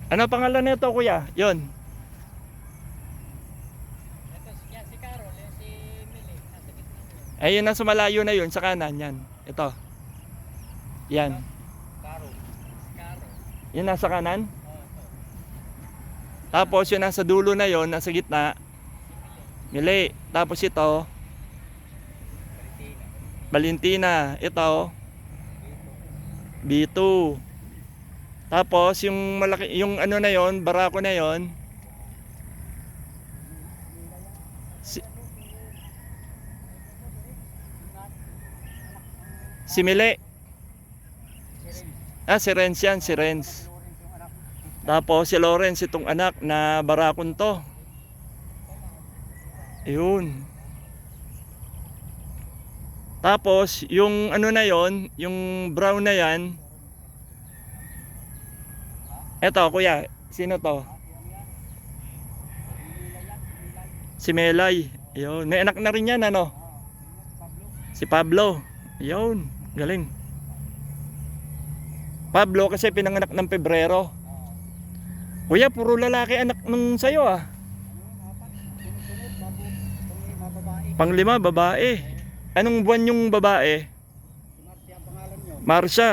Ano pangalan nito, kuya? Yon. Ito si Carol, yan si Mili, nasa gitna niyo. Ayun na sumalayo na yun, sa kanan yan. Ito. Yan. Carol. Si Carol. Yun nasa kanan. Oh, ito. Tapos yun nasa dulo na yon, nasa gitna. Mili. Tapos ito, Valentina. Valentina. Ito, Dito. B2. Tapos yung malaki, yung ano na yon, barako na yon. Si, si Mili. Si Rin. Si Renz yan, si Renz. Lawrence yung anak. Tapos si Lawrence, itong anak na barakon to. Ayun. Tapos yung ano na yon, yung brown na yan. Eto kuya, sino to? Si Melay. Ayun. May anak na rin yan, ano? Si Pablo. Ayun. Galing. Pablo kasi pinanganak ng Pebrero. Kuya, puro lalaki anak nung sayo ah. Sunod-sunod bago itong mga babae. Panglima, babae. Anong buwan yung babae? Si Marcia ang pangalan nyo. Marcia.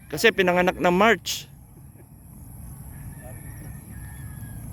Kasi pinanganak ng March.